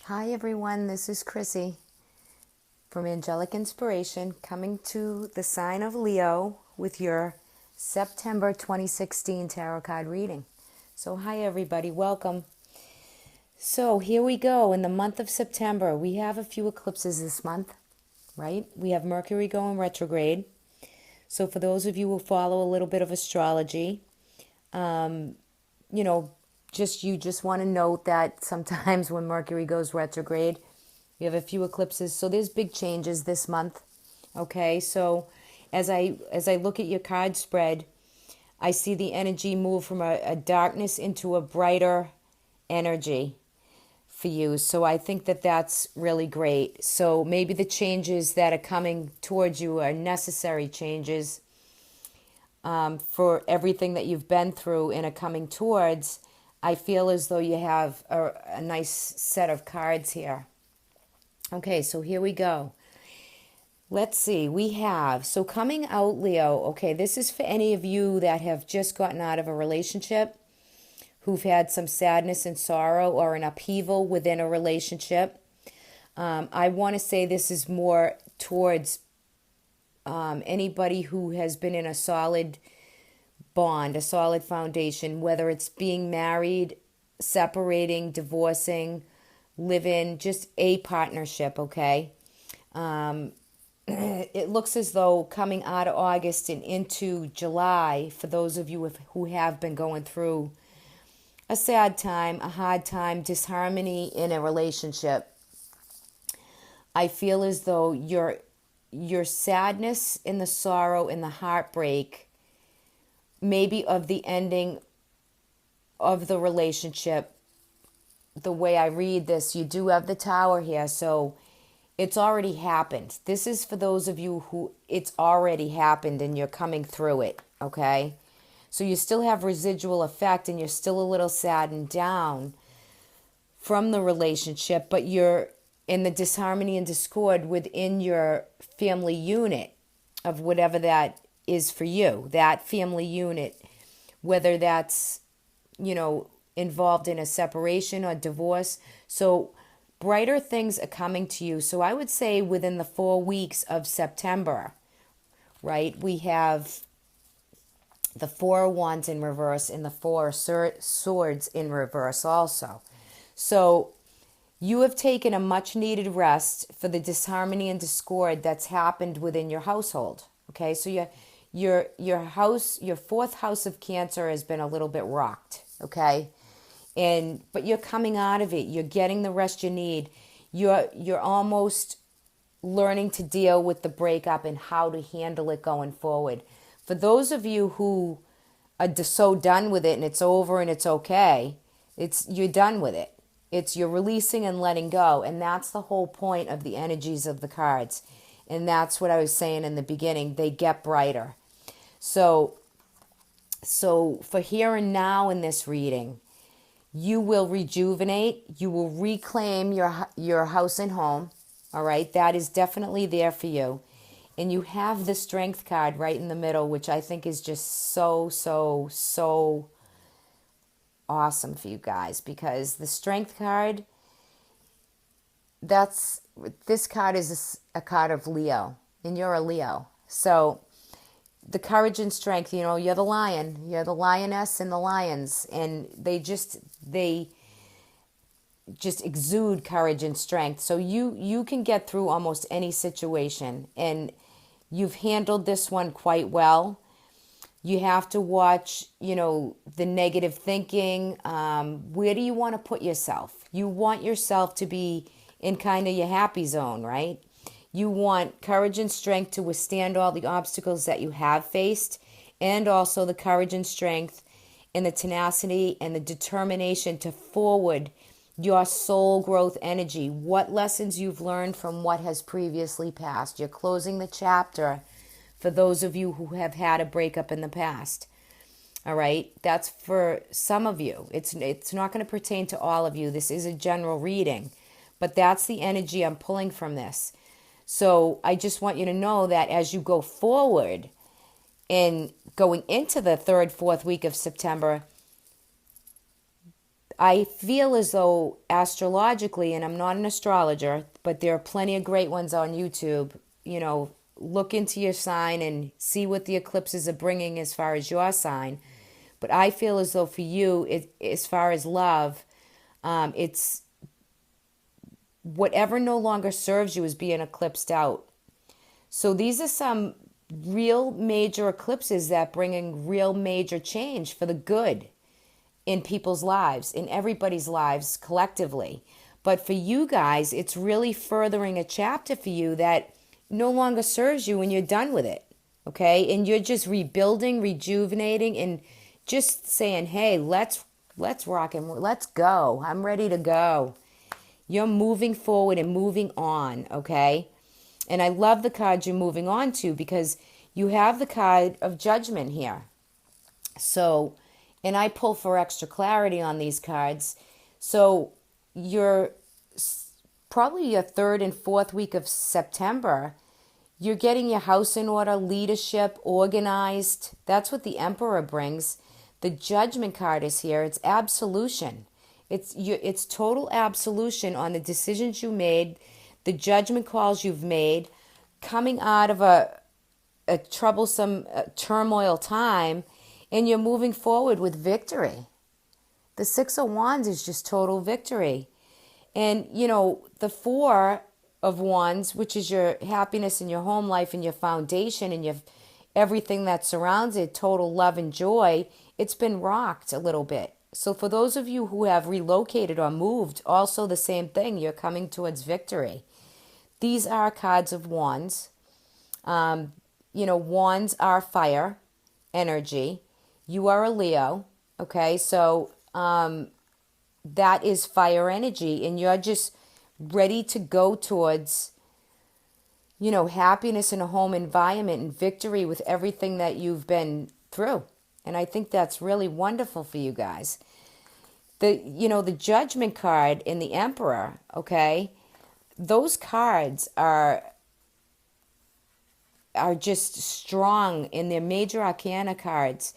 Hi everyone, this is Chrissy from Angelic Inspiration coming to the sign of Leo with your September 2016 tarot card reading. So hi everybody, welcome. So here we go. In the month of September, we have a few eclipses this month, right? We have Mercury going retrograde. So for those of you who follow a little bit of astrology, you know, just want to note that sometimes when Mercury goes retrograde, we have a few eclipses. So there's big changes this month. Okay, so as I look at your card spread, I see the energy move from a darkness into a brighter energy for you. So I think that that's really great. So maybe the changes that are coming towards you are necessary changes for everything that you've been through and are coming towards. I feel as though you have a nice set of cards here. Okay, so here we go. Let's see, we have, so coming out, Leo, okay, this is for any of you that have just gotten out of a relationship, who've had some sadness and sorrow or an upheaval within a relationship. I want to say this is more towards anybody who has been in a solid bond, a solid foundation, whether it's being married, separating, divorcing, live-in, just a partnership, okay? It looks as though coming out of August and into July, for those of you who have been going through a sad time, a hard time, disharmony in a relationship, I feel as though your sadness and the sorrow and the heartbreak, maybe of the ending of the relationship, the way I read this, you do have the Tower here, so it's already happened. This is for those of you who it's already happened and you're coming through it, okay? So you still have residual effect and you're still a little sad and down from the relationship, but you're in the disharmony and discord within your family unit of whatever that is for you, that family unit, whether that's, involved in a separation or divorce. So brighter things are coming to you. So I would say within the 4 weeks of September, right, we have the Four of Wands in reverse and the Four of Swords in reverse also. So you have taken a much needed rest for the disharmony and discord that's happened within your household. Okay, so your house, your fourth house of Cancer has been a little bit rocked. Okay, but you're coming out of it. You're getting the rest you need. You're almost learning to deal with the breakup and how to handle it going forward. For those of you who are so done with it and it's over and it's okay, you're done with it. You're releasing and letting go, and that's the whole point of the energies of the cards. And that's what I was saying in the beginning. They get brighter. So for here and now in this reading, you will rejuvenate. You will reclaim your house and home. All right, that is definitely there for you. And you have the Strength card right in the middle, which I think is just so, so, so awesome for you guys, because the Strength card, this card is a card of Leo, and you're a Leo. So the courage and strength, you're the lion, you're the lioness and the lions, and they just exude courage and strength. So you can get through almost any situation, and you've handled this one quite well. You have to watch, the negative thinking. Where do you want to put yourself? You want yourself to be in kind of your happy zone, right? You want courage and strength to withstand all the obstacles that you have faced, and also the courage and strength and the tenacity and the determination to forward your soul growth energy. What lessons you've learned from what has previously passed. You're closing the chapter for those of you who have had a breakup in the past. All right, that's for some of you. It's not going to pertain to all of you. This is a general reading, but that's the energy I'm pulling from this. So I just want you to know that as you go forward and going into the third, fourth week of September, I feel as though astrologically, and I'm not an astrologer, but there are plenty of great ones on YouTube, look into your sign and see what the eclipses are bringing as far as your sign. But I feel as though for you, as far as love, it's whatever no longer serves you is being eclipsed out. So these are some real major eclipses that bringing real major change for the good in people's lives, in everybody's lives collectively. But for you guys, it's really furthering a chapter for you that no longer serves you when you're done with it. Okay? And you're just rebuilding, rejuvenating, and just saying, hey, let's rock and let's go. I'm ready to go. You're moving forward and moving on, okay? And I love the card you're moving on to because you have the card of judgment here. So, and I pull for extra clarity on these cards. So you're probably your third and fourth week of September, you're getting your house in order, leadership, organized. That's what the Emperor brings. The Judgment card is here. It's absolution. It's total absolution on the decisions you made, the judgment calls you've made, coming out of a troublesome turmoil time, and you're moving forward with victory. The Six of Wands is just total victory. And, the Four of Wands, which is your happiness in your home life and your foundation and your everything that surrounds it, total love and joy, it's been rocked a little bit. So for those of you who have relocated or moved, also the same thing, you're coming towards victory. These are cards of wands. Wands are fire energy. You are a Leo, okay? So that is fire energy, and you're just ready to go towards, happiness in a home environment and victory with everything that you've been through. And I think that's really wonderful for you guys. The Judgment card and the Emperor, okay? Those cards are just strong in their major arcana cards.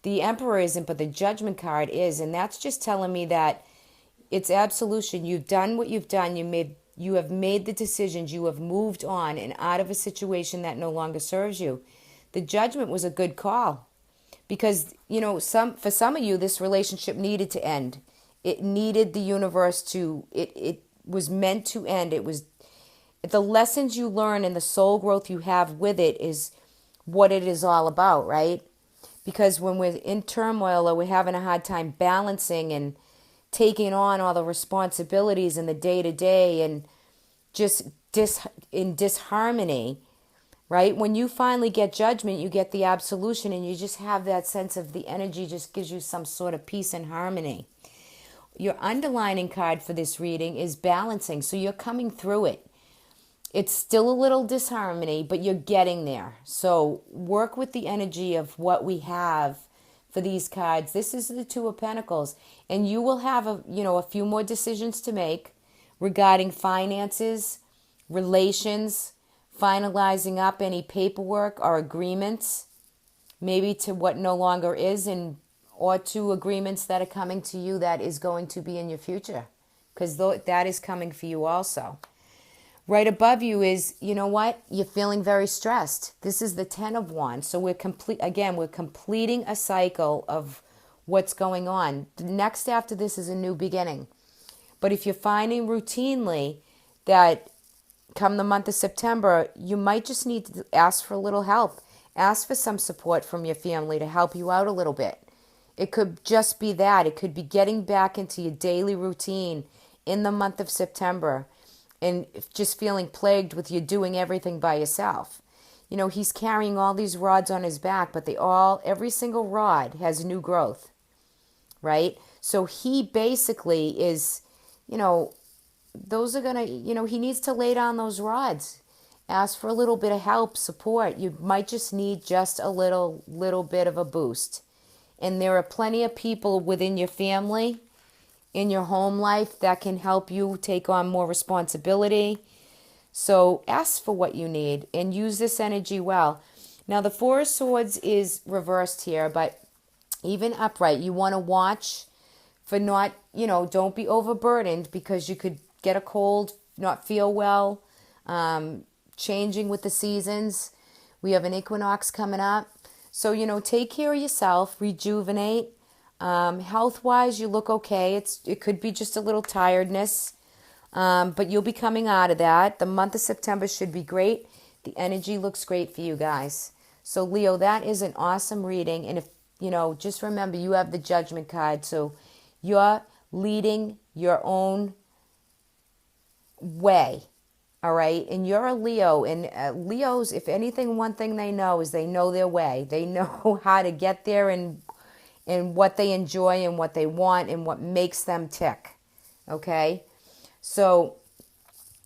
The Emperor isn't, but the Judgment card is, and that's just telling me that it's absolution. You've done what you've done. You have made the decisions. You have moved on and out of a situation that no longer serves you. The Judgment was a good call. Because, for some of you, this relationship needed to end. It needed the universe it was meant to end. It was, the lessons you learn and the soul growth you have with it is what it is all about, right? Because when we're in turmoil or we're having a hard time balancing and taking on all the responsibilities in the day-to-day and just in disharmony, right? When you finally get judgment, you get the absolution, and you just have that sense of the energy just gives you some sort of peace and harmony. Your underlining card for this reading is balancing. So you're coming through it. It's still a little disharmony, but you're getting there. So work with the energy of what we have for these cards. This is the Two of Pentacles, and you will have a few more decisions to make regarding finances, relations, finalizing up any paperwork or agreements, maybe to what no longer is, or to agreements that are coming to you that is going to be in your future, because that is coming for you also. Right above you is, you're feeling very stressed. This is the Ten of Wands. So we're completing a cycle of what's going on. The next after this is a new beginning. But if you're finding routinely that come the month of September, you might just need to ask for a little help. Ask for some support from your family to help you out a little bit. It could just be that. It could be getting back into your daily routine in the month of September and just feeling plagued with you doing everything by yourself. He's carrying all these rods on his back, but every single rod has new growth, right? So he basically is, those are going to, he needs to lay down those rods. Ask for a little bit of help, support. You might just need just a little bit of a boost. And there are plenty of people within your family, in your home life, that can help you take on more responsibility. So ask for what you need and use this energy well. Now the Four of Swords is reversed here, but even upright, you want to watch for not, don't be overburdened because you could get a cold, not feel well, changing with the seasons. We have an equinox coming up. So, take care of yourself, rejuvenate. Health-wise, you look okay. It could be just a little tiredness, but you'll be coming out of that. The month of September should be great. The energy looks great for you guys. So, Leo, that is an awesome reading. And if, just remember, you have the Judgment card. So you're leading your own way. All right. And you're a Leo. And Leos, if anything, one thing they know is they know their way. They know how to get there and what they enjoy and what they want and what makes them tick. Okay. So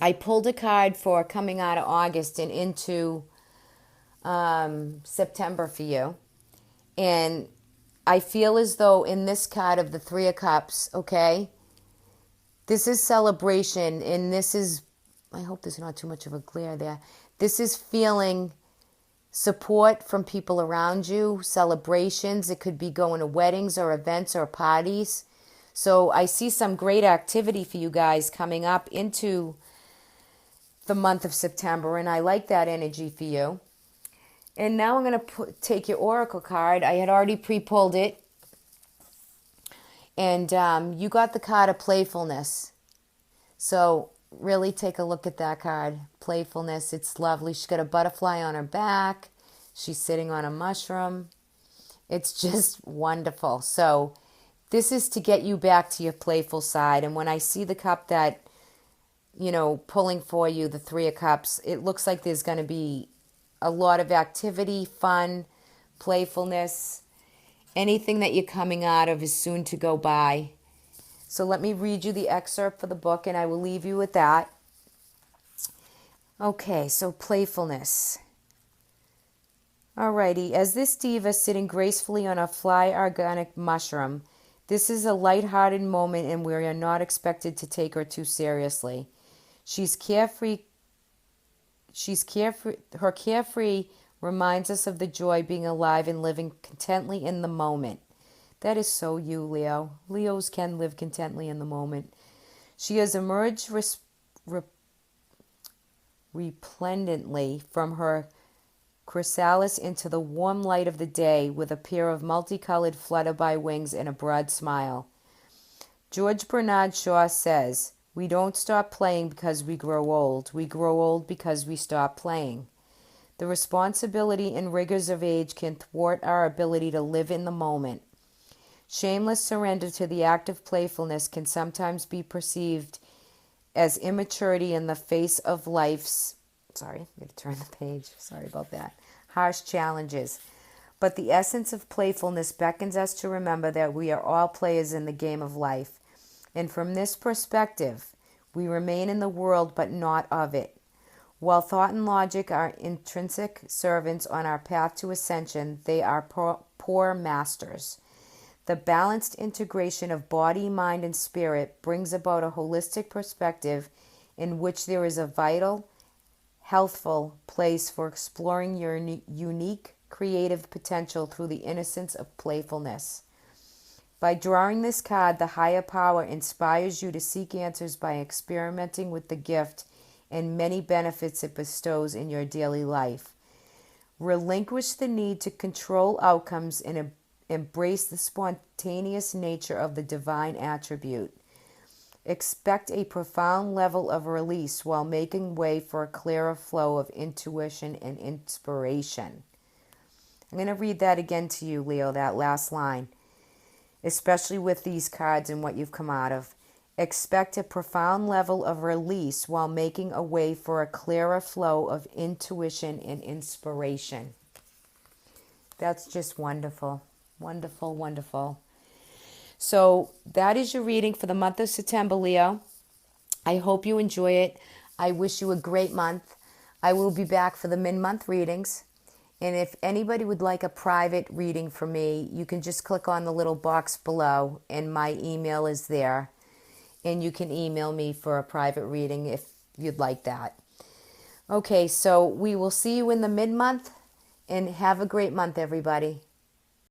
I pulled a card for coming out of August and into September for you. And I feel as though in this card of the Three of Cups, okay, this is celebration, and this is, I hope there's not too much of a glare there. This is feeling support from people around you, celebrations. It could be going to weddings or events or parties. So I see some great activity for you guys coming up into the month of September, and I like that energy for you. And now I'm going to take your Oracle card. I had already pre-pulled it. And you got the card of playfulness. So really take a look at that card. Playfulness. It's lovely. She's got a butterfly on her back. She's sitting on a mushroom. It's just wonderful. So this is to get you back to your playful side. And when I see the cup that, pulling for you, the Three of Cups, it looks like there's going to be a lot of activity, fun, playfulness. Anything that you're coming out of is soon to go by. So let me read you the excerpt for the book, and I will leave you with that. Okay, so playfulness. Alrighty, as this diva sitting gracefully on a fly organic mushroom, this is a light-hearted moment and we are not expected to take her too seriously. She's carefree. Her carefree reminds us of the joy being alive and living contently in the moment. That is so you, Leo. Leos can live contently in the moment. She has emerged resplendently from her chrysalis into the warm light of the day with a pair of multicolored flutterby wings and a broad smile. George Bernard Shaw says, "We don't stop playing because we grow old. We grow old because we stop playing." The responsibility and rigors of age can thwart our ability to live in the moment. Shameless surrender to the act of playfulness can sometimes be perceived as immaturity in the face of life's, I'm going to turn the page, sorry about that, harsh challenges. But the essence of playfulness beckons us to remember that we are all players in the game of life. And from this perspective, we remain in the world but not of it. While thought and logic are intrinsic servants on our path to ascension, they are poor masters. The balanced integration of body, mind, and spirit brings about a holistic perspective in which there is a vital, healthful place for exploring your unique creative potential through the innocence of playfulness. By drawing this card, the higher power inspires you to seek answers by experimenting with the gift and many benefits it bestows in your daily life. Relinquish the need to control outcomes and embrace the spontaneous nature of the divine attribute. Expect a profound level of release while making way for a clearer flow of intuition and inspiration. I'm going to read that again to you, Leo, that last line, especially with these cards and what you've come out of. Expect a profound level of release while making a way for a clearer flow of intuition and inspiration. That's just wonderful. Wonderful, wonderful. So that is your reading for the month of September, Leo. I hope you enjoy it. I wish you a great month. I will be back for the mid-month readings. And if anybody would like a private reading from me, you can just click on the little box below and my email is there. And you can email me for a private reading if you'd like that. Okay, so we will see you in the mid-month and have a great month, everybody.